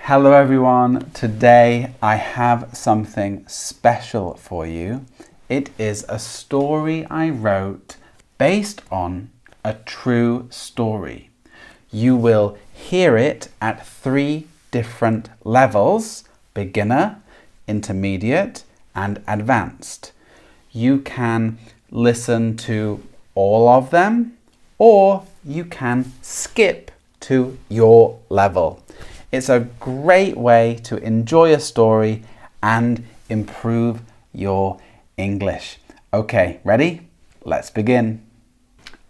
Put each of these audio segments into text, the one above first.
Hello everyone, today I have something special for you. It is a story I wrote based on a true story. You will hear it at 3 different levels: beginner, intermediate, and advanced. You can listen to all of them, or you can skip to your level. It's a great way to enjoy a story and improve your English. Okay, ready? Let's begin.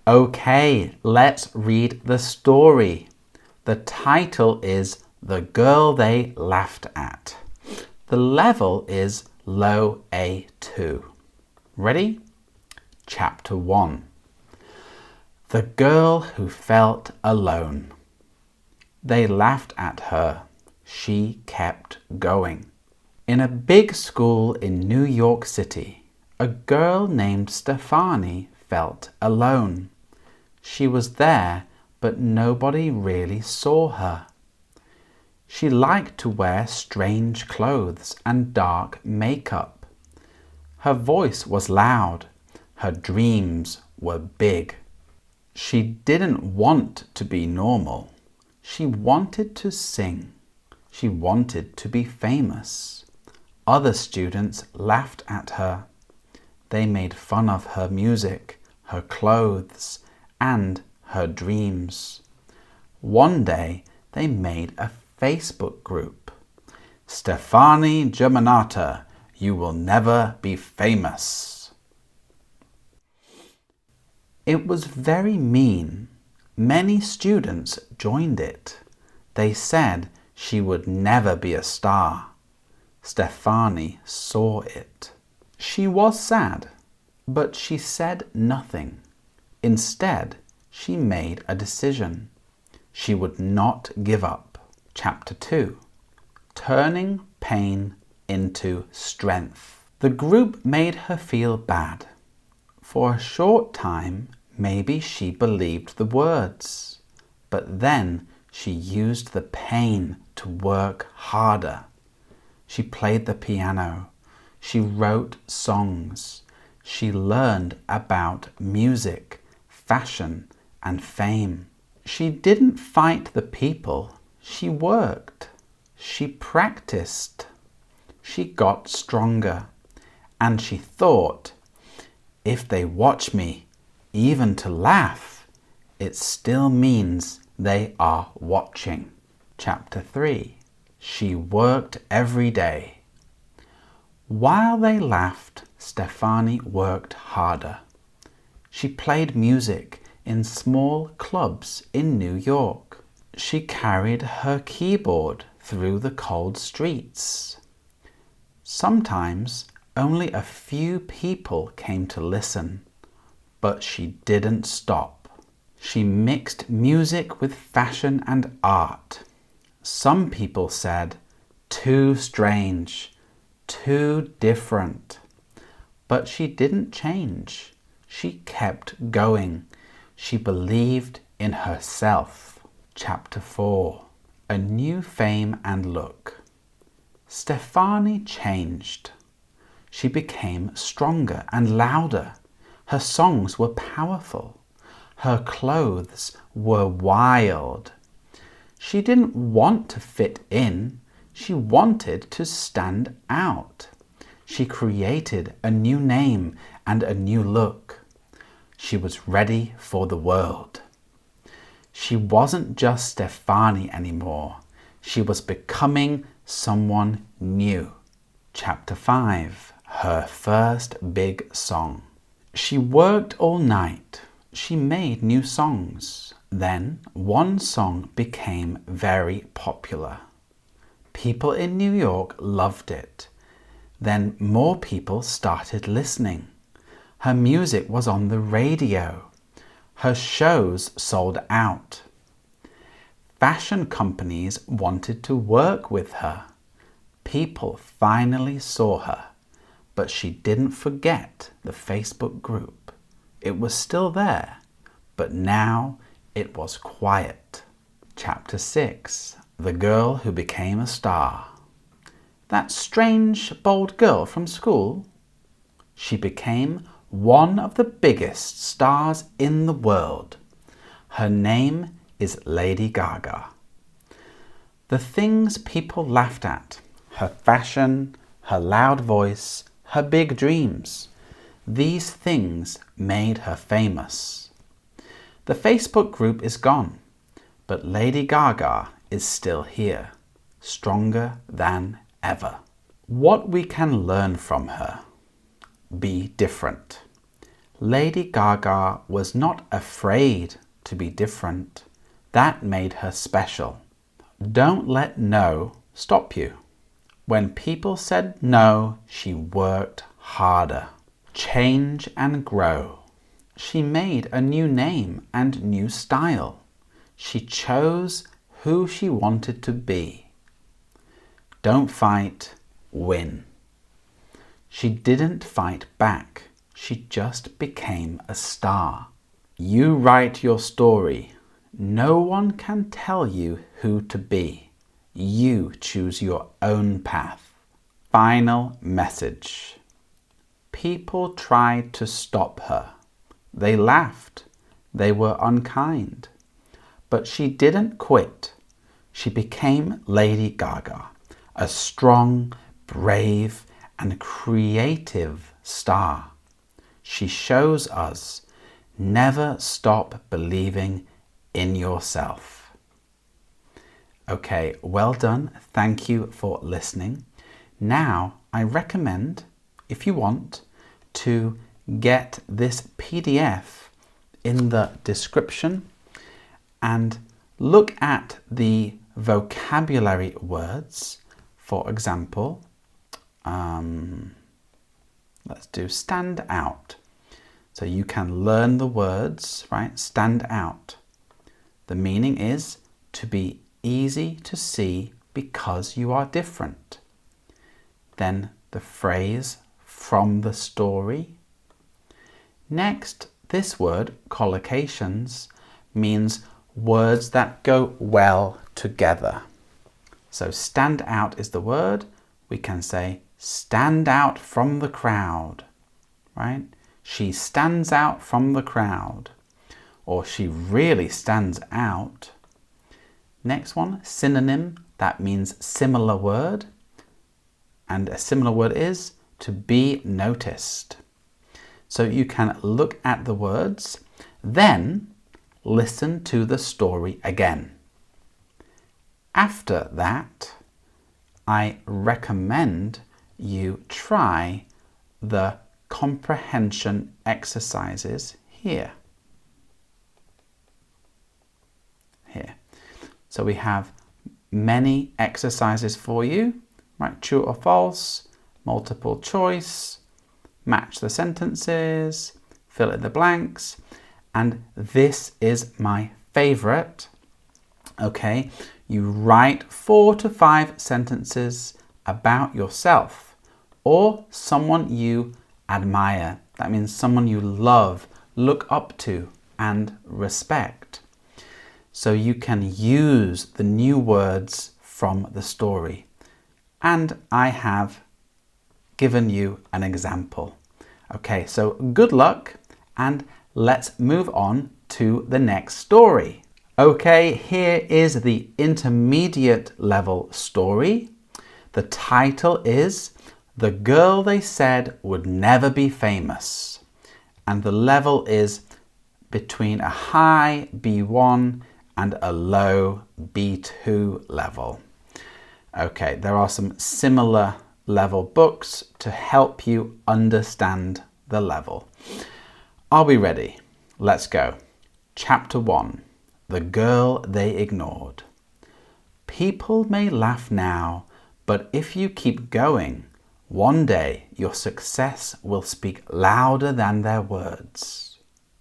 Okay, let's read the story. The title is The Girl They Laughed At. The level is low A2. Ready? Chapter 1. The Girl Who Felt Alone. They laughed at her. She kept going. In a big school in New York City, a girl named Stephanie felt alone. She was there, but nobody really saw her. She liked to wear strange clothes and dark makeup. Her voice was loud. Her dreams were big. She didn't want to be normal. She wanted to sing. She wanted to be famous. Other students laughed at her. They made fun of her music, her clothes, and her dreams. One day, they made a Facebook group. Stephanie Germanata, you will never be famous. It was very mean. Many students joined it. They said she would never be a star. Stephanie saw it. She was sad, but she said nothing. Instead, she made a decision. She would not give up. Chapter 2. Turning pain into strength. The group made her feel bad. For a short time, maybe she believed the words, but then she used the pain to work harder. She played the piano. She wrote songs. She learned about music, fashion, and fame. She didn't fight the people. She worked. She practiced. She got stronger. And she thought, if they watch me, even to laugh, it still means they are watching. Chapter 3. She worked every day. While they laughed, Stephanie worked harder. She played music in small clubs in New York. She carried her keyboard through the cold streets. Sometimes only a few people came to listen. But she didn't stop. She mixed music with fashion and art. Some people said, too strange, too different. But she didn't change. She kept going. She believed in herself. Chapter 4. A New Fame and Look. Stephanie changed. She became stronger and louder. Her songs were powerful. Her clothes were wild. She didn't want to fit in. She wanted to stand out. She created a new name and a new look. She was ready for the world. She wasn't just Stephanie anymore. She was becoming someone new. Chapter 5. Her first big song. She worked all night. She made new songs. Then one song became very popular. People in New York loved it. Then more people started listening. Her music was on the radio. Her shows sold out. Fashion companies wanted to work with her. People finally saw her. But she didn't forget the Facebook group. It was still there, but now it was quiet. Chapter 6. the girl who became a star. That strange, bold girl from school? She became one of the biggest stars in the world. Her name is Lady Gaga. The things people laughed at, her fashion, her loud voice, her big dreams, these things made her famous. The Facebook group is gone, but Lady Gaga is still here, stronger than ever. What we can learn from her: be different. Lady Gaga was not afraid to be different. That made her special. Don't let no stop you. When people said no, she worked harder. Change and grow. She made a new name and new style. She chose who she wanted to be. Don't fight, win. She didn't fight back. She just became a star. You write your story. No one can tell you who to be. You choose your own path. Final message. People tried to stop her. They laughed. They were unkind. But she didn't quit. She became Lady Gaga, a strong, brave, and creative star. She shows us never stop believing in yourself. Okay, well done. Thank you for listening. Now, I recommend, if you want, to get this PDF in the description and look at the vocabulary words. For example, let's do stand out. So you can learn the words, right? Stand out. The meaning is to be easy to see because you are different. Then the phrase from the story. Next, this word, collocations, means words that go well together. So stand out is the word. We can say stand out from the crowd, right? She stands out from the crowd, or she really stands out. Next one, synonym, that means similar word. And a similar word is to be noticed. So you can look at the words, then listen to the story again. After that, I recommend you try the comprehension exercises here. So we have many exercises for you, right? True or false, multiple choice, match the sentences, fill in the blanks, and this is my favorite. Okay, you write 4 to 5 sentences about yourself or someone you admire. That means someone you love, look up to, and respect. So you can use the new words from the story. And I have given you an example. Okay, so good luck, and let's move on to the next story. Okay, here is the intermediate level story. The title is The Girl They Said Would Never Be Famous. And the level is between a high B1 and a low B2 level. Okay, there are some similar level books to help you understand the level. Are we ready? Let's go. Chapter 1. The Girl They Ignored. People may laugh now, but if you keep going, one day your success will speak louder than their words.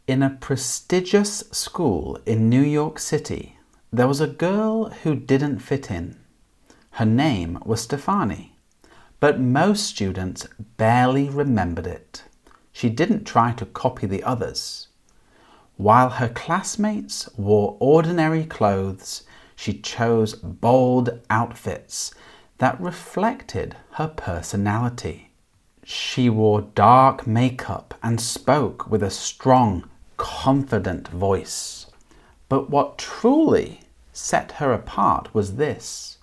In a prestigious school in New York City, there was a girl who didn't fit in. Her name was Stefani, but most students barely remembered it. She didn't try to copy the others. While her classmates wore ordinary clothes, She chose bold outfits that reflected her personality. She wore dark makeup and spoke with a strong, confident voice. But what truly set her apart was this: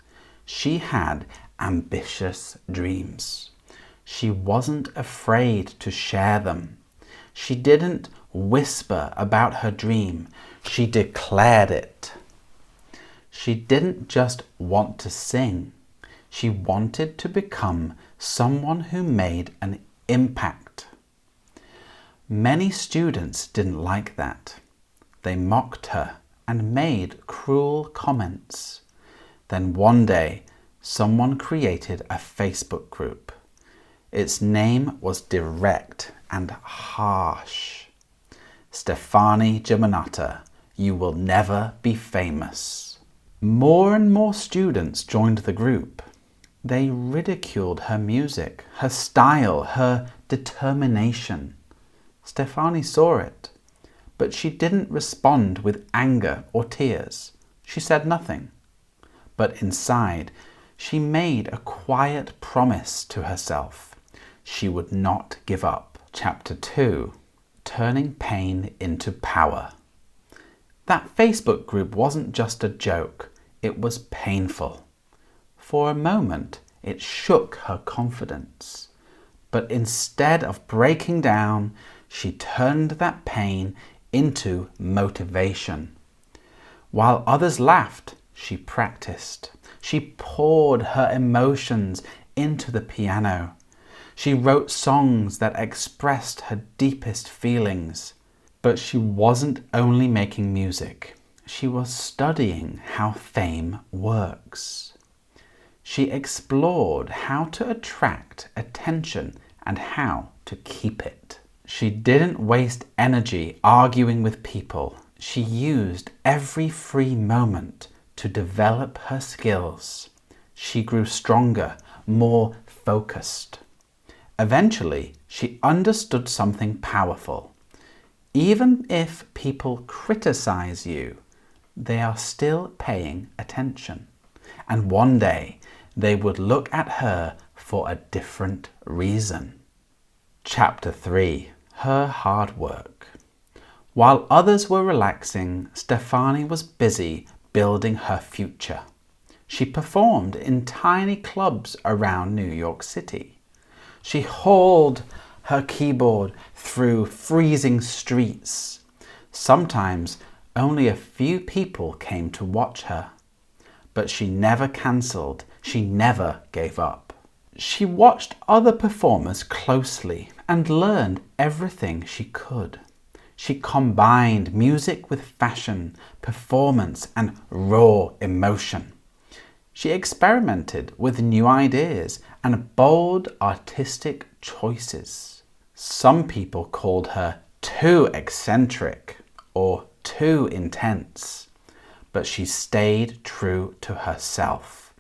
she had ambitious dreams. She wasn't afraid to share them. She didn't whisper about her dream, she declared it. She didn't just want to sing, she wanted to become someone who made an impact. Many students didn't like that. They mocked her and made cruel comments. Then one day, someone created a Facebook group. Its name was direct and harsh. Stefani Germanotta, you will never be famous. More and more students joined the group. They ridiculed her music, her style, her determination. Stefani saw it, but she didn't respond with anger or tears. She said nothing. But inside, she made a quiet promise to herself. She would not give up. Chapter 2. Turning pain into power. That Facebook group wasn't just a joke, it was painful. For a moment, it shook her confidence. But instead of breaking down, she turned that pain into motivation. While others laughed, she practiced. She poured her emotions into the piano. She wrote songs that expressed her deepest feelings. But she wasn't only making music. She was studying how fame works. She explored how to attract attention and how to keep it. She didn't waste energy arguing with people. She used every free moment to develop her skills. She grew stronger, more focused. Eventually, she understood something powerful. Even if people criticize you, they are still paying attention. And one day, they would look at her for a different reason. Chapter 3. Her hard work. While others were relaxing, Stefani was busy building her future. She performed in tiny clubs around New York City. She hauled her keyboard through freezing streets. Sometimes only a few people came to watch her. But she never cancelled. She never gave up. She watched other performers closely and learned everything she could. She combined music with fashion, performance, and raw emotion. She experimented with new ideas and bold artistic choices. Some people called her too eccentric or too intense, but she stayed true to herself.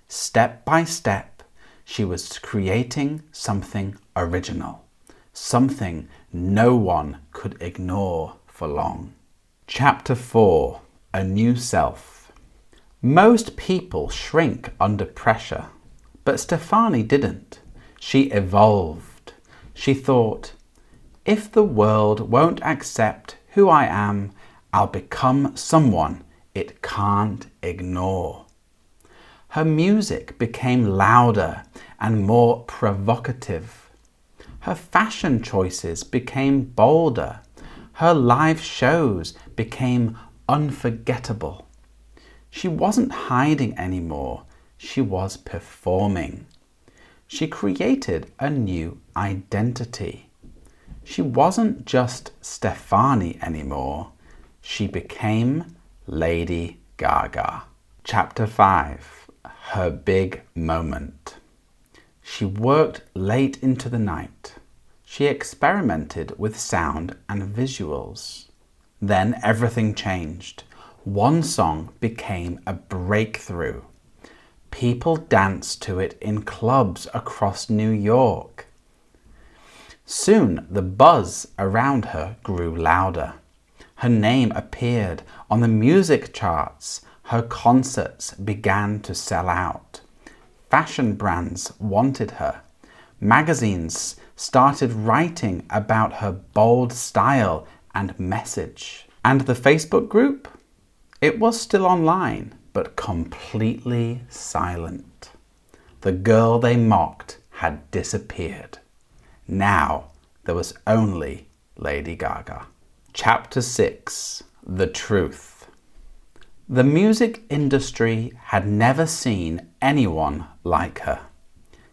Step by step, she was creating something original, something no one could ignore for long. Chapter 4. A New Self. Most people shrink under pressure, but Stefani didn't. She evolved. She thought, if the world won't accept who I am, I'll become someone it can't ignore. Her music became louder and more provocative. Her fashion choices became bolder. Her live shows became unforgettable. She wasn't hiding anymore. She was performing. She created a new identity. She wasn't just Stefani anymore. She became Lady Gaga. Chapter 5. Her big moment. She worked late into the night. She experimented with sound and visuals. Then everything changed. One song became a breakthrough. People danced to it in clubs across New York. Soon the buzz around her grew louder. Her name appeared on the music charts. Her concerts began to sell out. Fashion brands wanted her. Magazines started writing about her bold style and message. And the Facebook group? It was still online, but completely silent. The girl they mocked had disappeared. Now there was only Lady Gaga. Chapter 6. The Truth. The music industry had never seen anyone like her.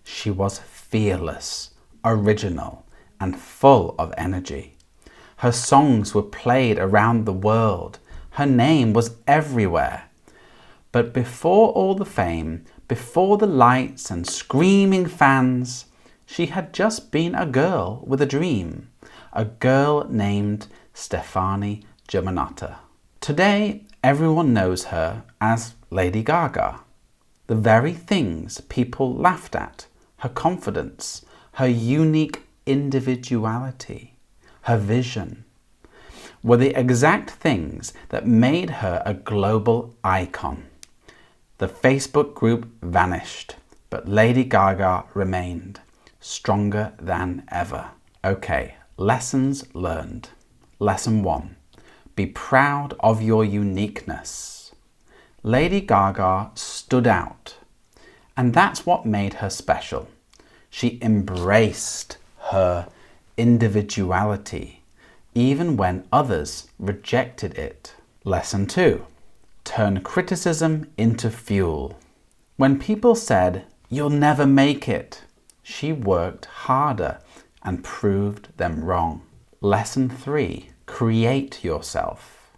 She was fearless, original, and full of energy. Her songs were played around the world. Her name was everywhere. But before all the fame, before the lights and screaming fans, she had just been a girl with a dream, a girl named Stefani Germanotta. Today, everyone knows her as Lady Gaga. The very things people laughed at, her confidence, her unique individuality, her vision, were the exact things that made her a global icon. The Facebook group vanished, but Lady Gaga remained, stronger than ever. Okay, lessons learned. Lesson 1. Be proud of your uniqueness. Lady Gaga stood out, and that's what made her special. She embraced her individuality, even when others rejected it. Lesson 2. Turn criticism into fuel. When people said, "You'll never make it," she worked harder and proved them wrong. Lesson 3. Create yourself.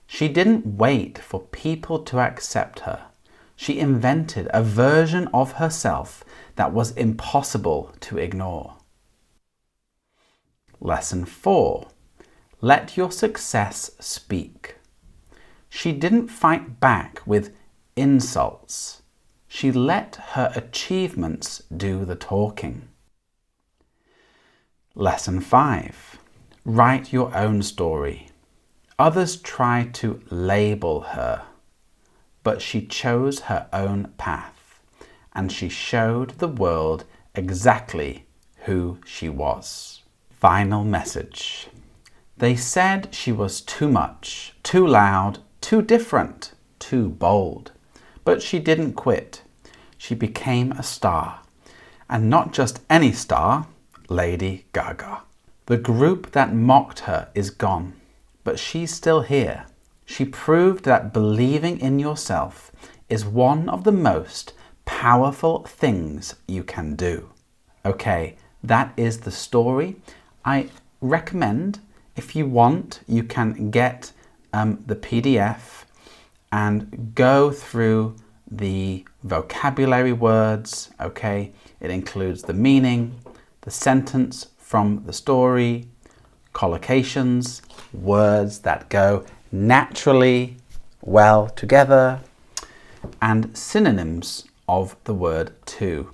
She didn't wait for people to accept her. She invented a version of herself that was impossible to ignore. Lesson 4. Let your success speak. She didn't fight back with insults. She let her achievements do the talking. Lesson 5. Write your own story. Others tried to label her, but she chose her own path, and she showed the world exactly who she was. Final message. They said she was too much, too loud, too different, too bold. But she didn't quit. She became a star. And not just any star, Lady Gaga. The group that mocked her is gone, but she's still here. She proved that believing in yourself is one of the most powerful things you can do. Okay, that is the story. I recommend, if you want, you can get the PDF and go through the vocabulary words, okay? It includes the meaning, the sentence from the story, collocations, words that go naturally well together, and synonyms of the word to.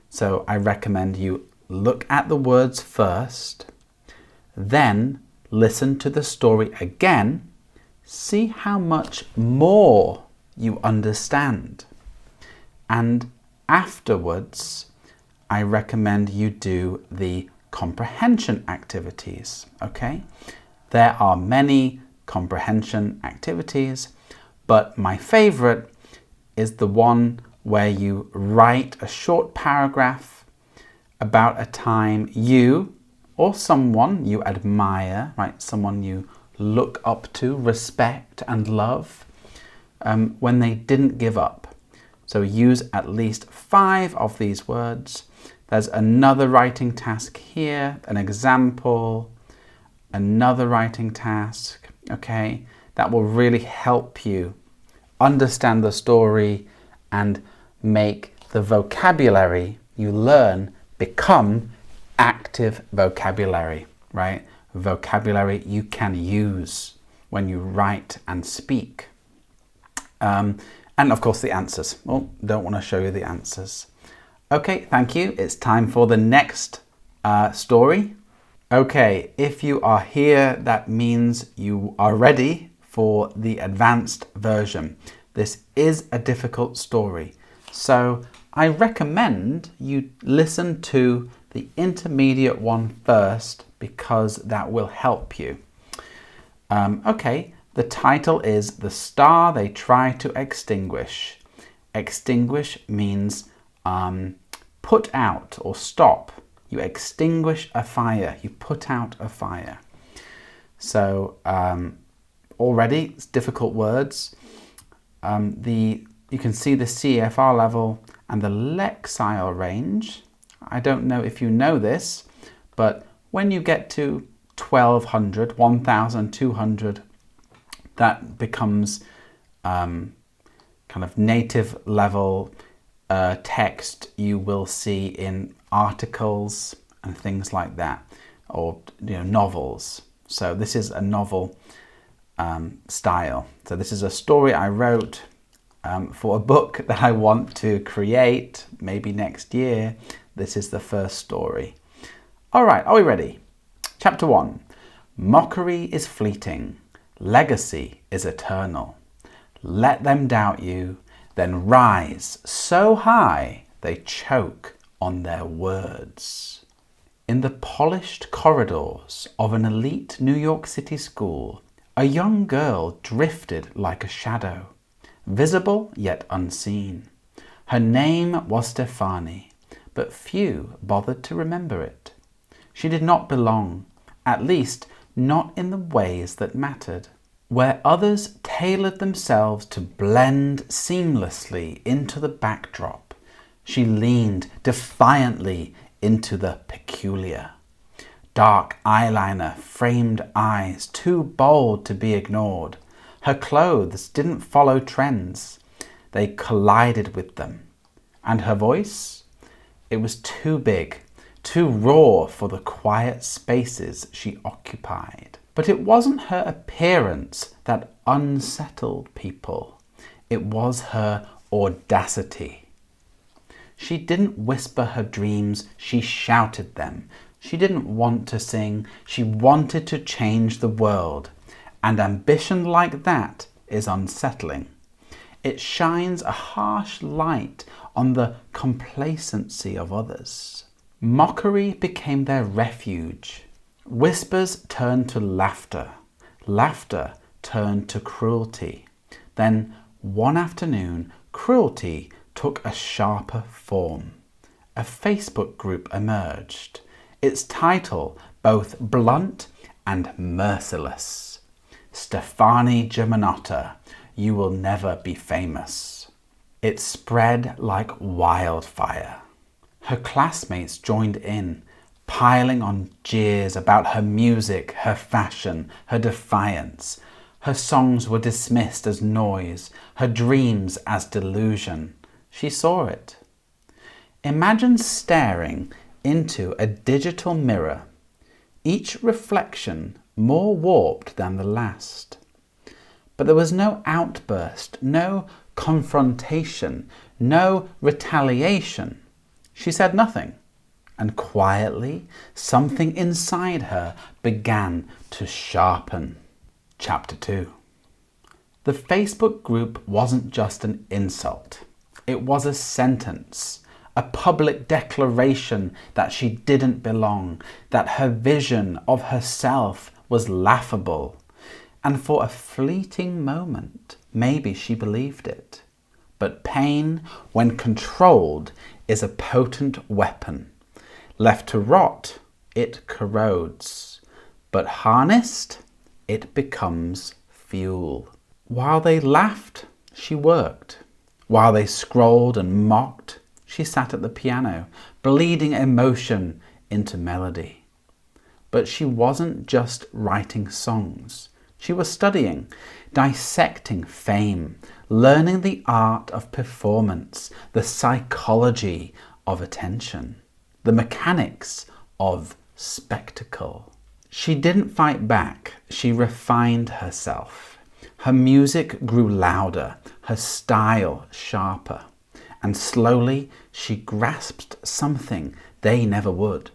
So I recommend you look at the words first, then listen to the story again, see how much more you understand. And afterwards, I recommend you do the comprehension activities, okay? There are many comprehension activities, but my favorite is the one where you write a short paragraph about a time you or someone you admire, right? Someone you look up to, respect and love, when they didn't give up. So use at least 5 of these words. There's another writing task here, an example, another writing task, okay? That will really help you understand the story and make the vocabulary you learn become active vocabulary, right? Vocabulary you can use when you write and speak. And of course the answers. Oh, don't want to show you the answers. Okay, thank you. It's time for the next story. Okay, if you are here, that means you are ready for the advanced version. This is a difficult story, so I recommend you listen to the intermediate one first because that will help you. Okay, the title is The Star They Try to Extinguish. Extinguish means put out or stop. You extinguish a fire, you put out a fire. So already it's difficult words. You can see the CFR level and the Lexile range. I don't know if you know this, but when you get to 1200, 1200, that becomes kind of native level text you will see in articles and things like that, or novels. So this is a novel style. So this is a story I wrote for a book that I want to create maybe next year. This is the first story. All right, are we ready? Chapter 1. Mockery is fleeting. Legacy is eternal. Let them doubt you, then rise so high they choke on their words. In the polished corridors of an elite New York City school, a young girl drifted like a shadow, visible yet unseen. Her name was Stefani, but few bothered to remember it. She did not belong, at least not in the ways that mattered. Where others tailored themselves to blend seamlessly into the backdrop, she leaned defiantly into the peculiar. Dark eyeliner, framed eyes, too bold to be ignored. Her clothes didn't follow trends. They collided with them. And her voice? It was too big, too raw for the quiet spaces she occupied. But it wasn't her appearance that unsettled people. It was her audacity. She didn't whisper her dreams, she shouted them. She didn't want to sing, she wanted to change the world. And ambition like that is unsettling. It shines a harsh light on the complacency of others. Mockery became their refuge. Whispers turned to laughter. Laughter turned to cruelty. Then, one afternoon, cruelty took a sharper form. A Facebook group emerged. Its title both blunt and merciless. Stefani Germanotta, you will never be famous. It spread like wildfire. Her classmates joined in, piling on jeers about her music, her fashion, her defiance. Her songs were dismissed as noise, her dreams as delusion. She saw it. Imagine staring into a digital mirror, each reflection more warped than the last. But there was no outburst, no confrontation, no retaliation. She said nothing, and quietly something inside her began to sharpen. Chapter 2. The Facebook group wasn't just an insult. It was a sentence, a public declaration that she didn't belong, that her vision of herself was laughable. And for a fleeting moment, maybe she believed it. But pain, when controlled, is a potent weapon. Left to rot, it corrodes. But harnessed, it becomes fuel. While they laughed, she worked. While they scrolled and mocked, she sat at the piano, bleeding emotion into melody. But she wasn't just writing songs. She was studying, dissecting fame, learning the art of performance, the psychology of attention, the mechanics of spectacle. She didn't fight back, she refined herself. Her music grew louder, her style sharper, and slowly she grasped something they never would.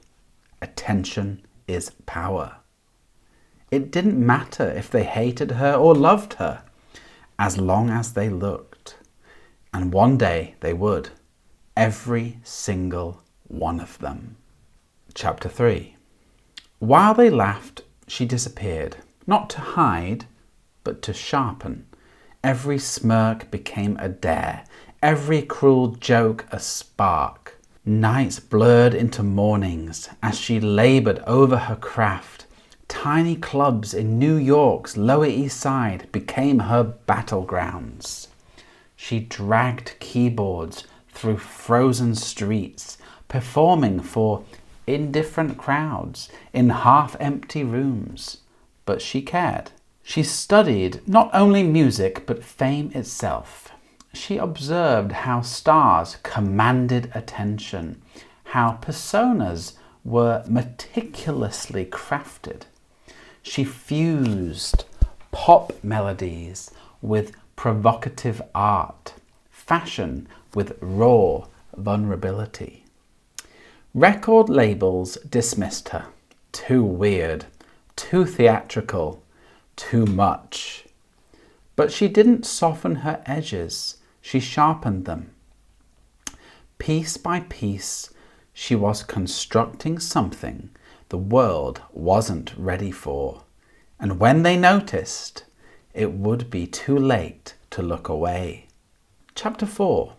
Attention is power. It didn't matter if they hated her or loved her. as long as they looked. And one day they would, every single one of them. Chapter 3. While they laughed, she disappeared, not to hide, but to sharpen. Every smirk became a dare, every cruel joke a spark. Nights blurred into mornings as she laboured over her craft. Tiny clubs in New York's Lower East Side became her battlegrounds. She dragged keyboards through frozen streets, performing for indifferent crowds in half-empty rooms. But she cared. She studied not only music but fame itself. She observed how stars commanded attention, how personas were meticulously crafted. She fused pop melodies with provocative art, fashion with raw vulnerability. Record labels dismissed her. Too weird, too theatrical, too much. But she didn't soften her edges, she sharpened them. Piece by piece, she was constructing something the world wasn't ready for. And when they noticed, it would be too late to look away. Chapter 4.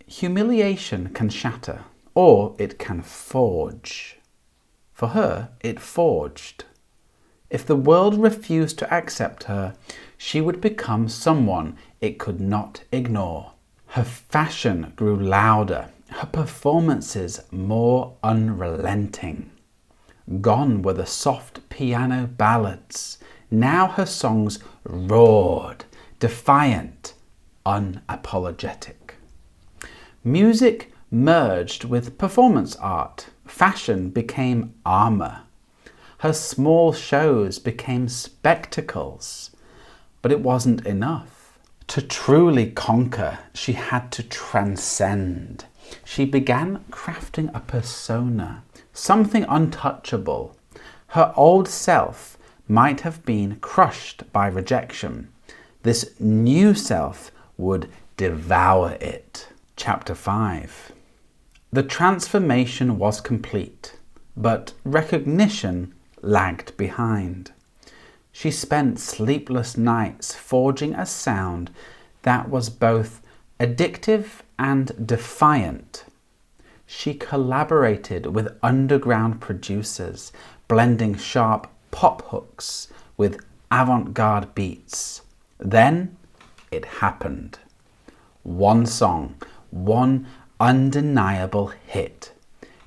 Humiliation can shatter, or it can forge. For her, it forged. If the world refused to accept her, she would become someone it could not ignore. Her fashion grew louder, her performances more unrelenting. Gone were the soft piano ballads. Now her songs roared, defiant, unapologetic. Music merged with performance art. Fashion became armor. Her small shows became spectacles. But it wasn't enough. To truly conquer, she had to transcend. She began crafting a persona, something untouchable. Her old self might have been crushed by rejection. This new self would devour it. Chapter 5. The transformation was complete, but recognition lagged behind. She spent sleepless nights forging a sound that was both addictive and defiant. She collaborated with underground producers, blending sharp pop hooks with avant-garde beats. Then it happened. One song, one undeniable hit.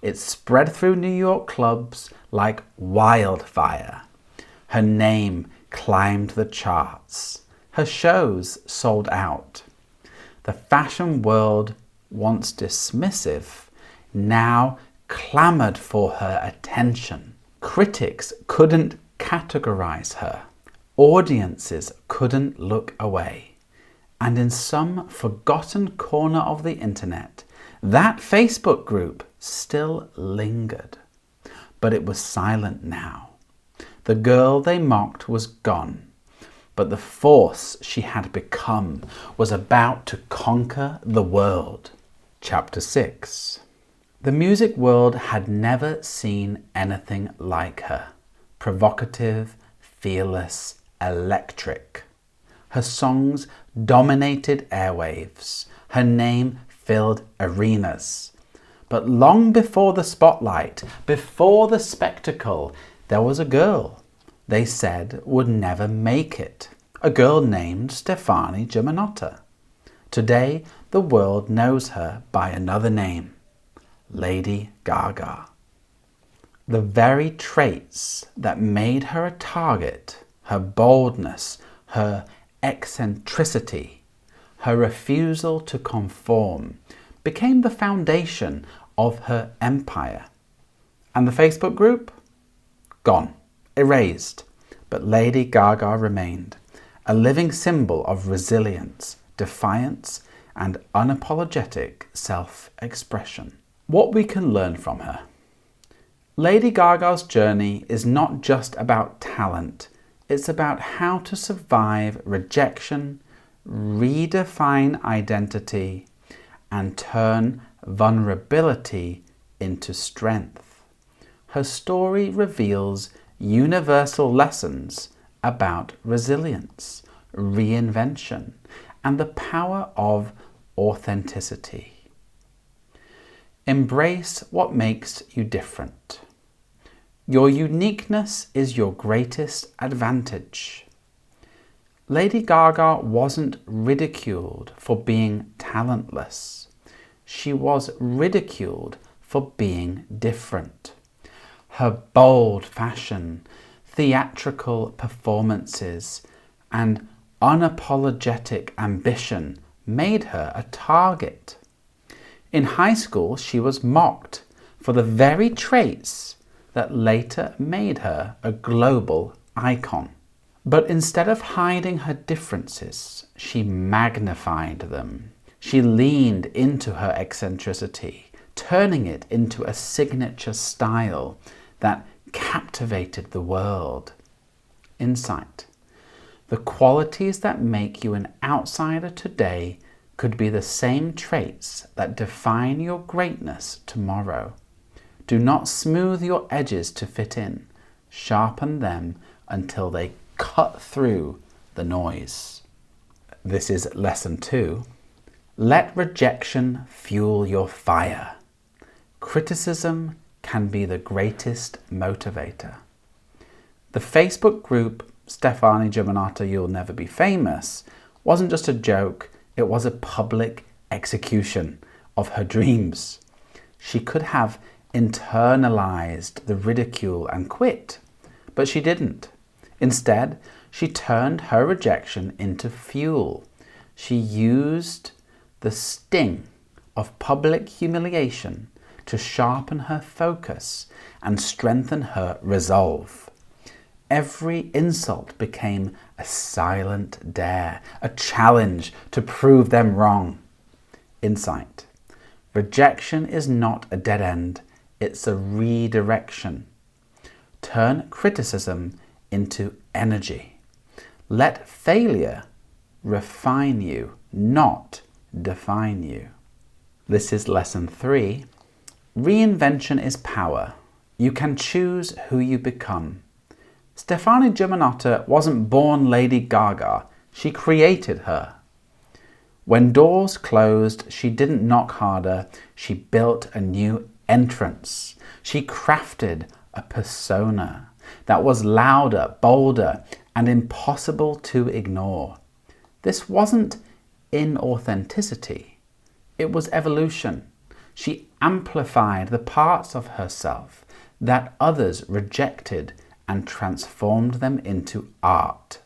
It spread through New York clubs like wildfire. Her name climbed the charts. Her shows sold out. The fashion world, once dismissive, now clamoured for her attention. Critics couldn't categorize her. Audiences couldn't look away. And in some forgotten corner of the internet, that Facebook group still lingered. But it was silent now. The girl they mocked was gone, but the force she had become was about to conquer the world. Chapter 6. The music world had never seen anything like her. Provocative, fearless, electric. Her songs dominated airwaves. Her name filled arenas. But long before the spotlight, before the spectacle, there was a girl they said would never make it. A girl named Stefani Germanotta. Today, the world knows her by another name, Lady Gaga. The very traits that made her a target, her boldness, her eccentricity, her refusal to conform, became the foundation of her empire. And the Facebook group? Gone, erased. But Lady Gaga remained, a living symbol of resilience, defiance, and unapologetic self-expression. What we can learn from her. Lady Gaga's journey is not just about talent, it's about how to survive rejection, redefine identity, and turn vulnerability into strength. Her story reveals universal lessons about resilience, reinvention, and the power of authenticity. Embrace what makes you different. Your uniqueness is your greatest advantage. Lady Gaga wasn't ridiculed for being talentless. She was ridiculed for being different. Her bold fashion, theatrical performances, and unapologetic ambition made her a target. In high school, she was mocked for the very traits that later made her a global icon. But instead of hiding her differences, she magnified them. She leaned into her eccentricity, turning it into a signature style that captivated the world. Insight. The qualities that make you an outsider today could be the same traits that define your greatness tomorrow. Do not smooth your edges to fit in. Sharpen them until they cut through the noise. This is lesson 2. Let rejection fuel your fire. Criticism can be the greatest motivator. The Facebook group Stefani Germanotta You'll Never Be Famous wasn't just a joke, it was a public execution of her dreams. She could have internalized the ridicule and quit, but she didn't. Instead, she turned her rejection into fuel. She used the sting of public humiliation to sharpen her focus and strengthen her resolve. Every insult became a silent dare, a challenge to prove them wrong. Insight. Rejection is not a dead end, it's a redirection. Turn criticism into energy. Let failure refine you, not define you. This is lesson 3. Reinvention is power. You can choose who you become. Stefani Germanotta wasn't born Lady Gaga, she created her. When doors closed, she didn't knock harder, she built a new entrance. She crafted a persona that was louder, bolder, and impossible to ignore. This wasn't inauthenticity, it was evolution. She amplified the parts of herself that others rejected and transformed them into art.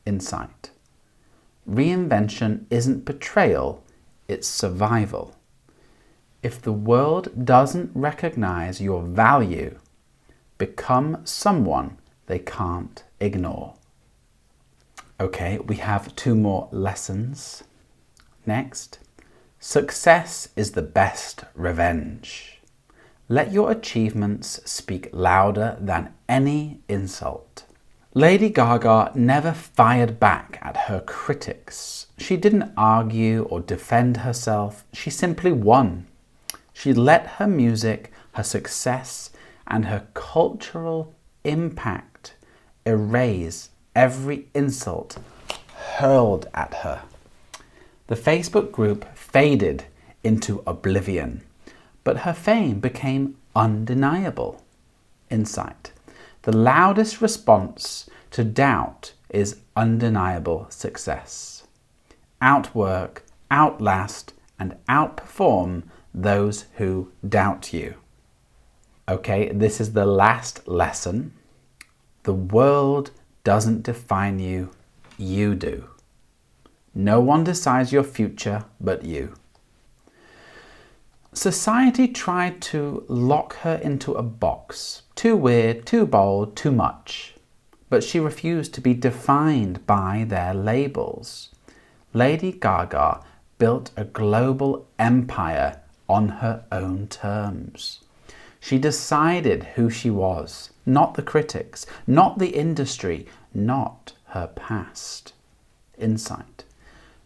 Insight. Reinvention isn't betrayal, it's survival. If the world doesn't recognize your value, become someone they can't ignore. Okay, we have 2 more lessons. Next, success is the best revenge. Let your achievements speak louder than any insult. Lady Gaga never fired back at her critics. She didn't argue or defend herself. She simply won. She let her music, her success, and her cultural impact erase every insult hurled at her. The Facebook group faded into oblivion, but her fame became undeniable. Insight. The loudest response to doubt is undeniable success. Outwork, outlast, and outperform those who doubt you. Okay, this is the last lesson. The world doesn't define you, you do. No one decides your future but you. Society tried to lock her into a box. Too weird, too bold, too much. But she refused to be defined by their labels. Lady Gaga built a global empire on her own terms. She decided who she was, not the critics, not the industry, not her past. Insight.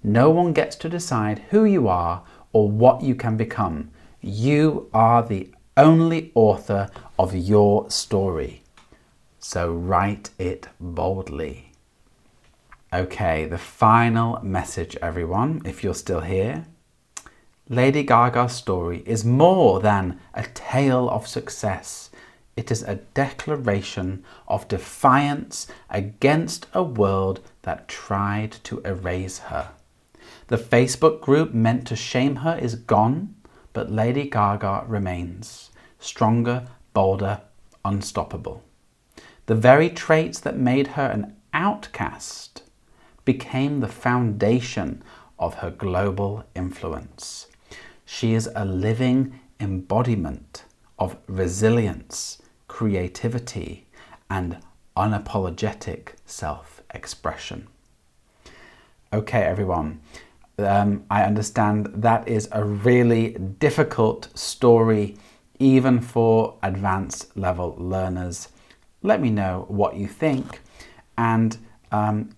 No one gets to decide who you are or what you can become. You are the only author of your story. So write it boldly. Okay, the final message, everyone, if you're still here. Lady Gaga's story is more than a tale of success. It is a declaration of defiance against a world that tried to erase her. The Facebook group meant to shame her is gone, but Lady Gaga remains stronger, bolder, unstoppable. The very traits that made her an outcast became the foundation of her global influence. She is a living embodiment of resilience, creativity, and unapologetic self-expression. Okay, everyone, I understand that is a really difficult story, even for advanced level learners. Let me know what you think, and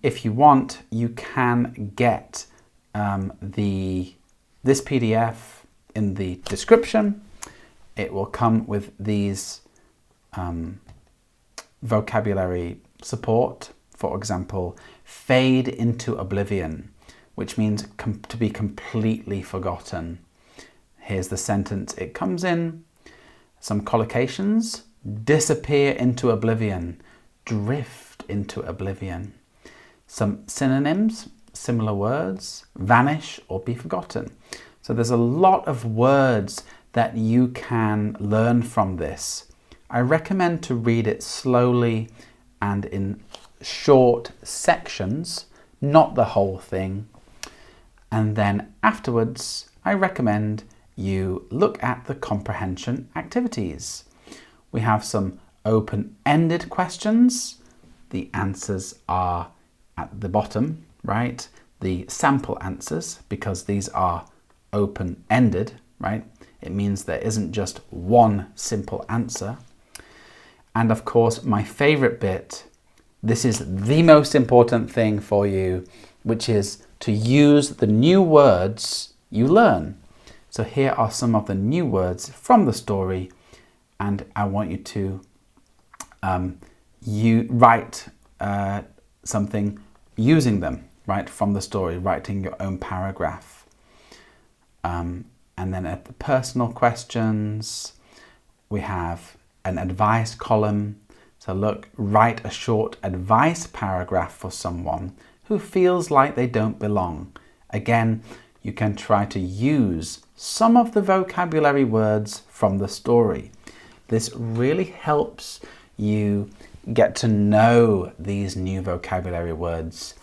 if you want, you can get this PDF in the description. It will come with these vocabulary support. For example, fade into oblivion, which means to be completely forgotten. Here's the sentence it comes in. Some collocations: disappear into oblivion, drift into oblivion. Some synonyms, similar words: vanish or be forgotten. So there's a lot of words that you can learn from this. I recommend to read it slowly and in short sections, not the whole thing. And then afterwards, I recommend you look at the comprehension activities. We have some open-ended questions. The answers are at the bottom, right? The sample answers, because these are open-ended, right? It means there isn't just one simple answer. And of course, my favorite bit, this is the most important thing for you, which is to use the new words you learn. So here are some of the new words from the story, and I want you to write something using them, right, from the story, writing your own paragraph. And then at the personal questions, we have an advice column. So look, write a short advice paragraph for someone who feels like they don't belong. Again, you can try to use some of the vocabulary words from the story. This really helps you get to know these new vocabulary words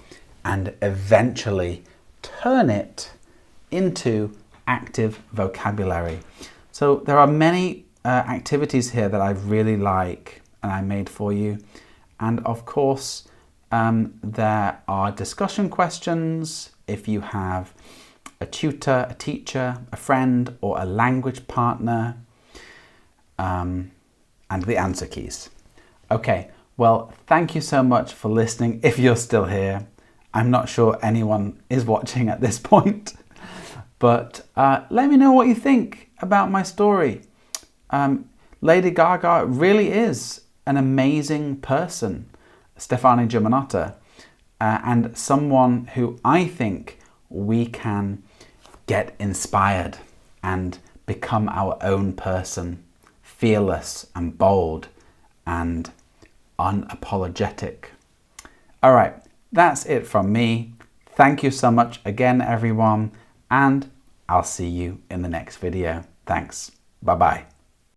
and eventually turn it into active vocabulary. So there are many activities here that I really like and I made for you. And of course, there are discussion questions if you have a tutor, a teacher, a friend, or a language partner, and the answer keys. Okay, well, thank you so much for listening if you're still here. I'm not sure anyone is watching at this point, but let me know what you think about my story. Lady Gaga really is an amazing person, Stefani Germanotta, and someone who I think we can get inspired and become our own person, fearless and bold and unapologetic. All right, that's it from me. Thank you so much again, everyone, and I'll see you in the next video. Thanks. Bye-bye.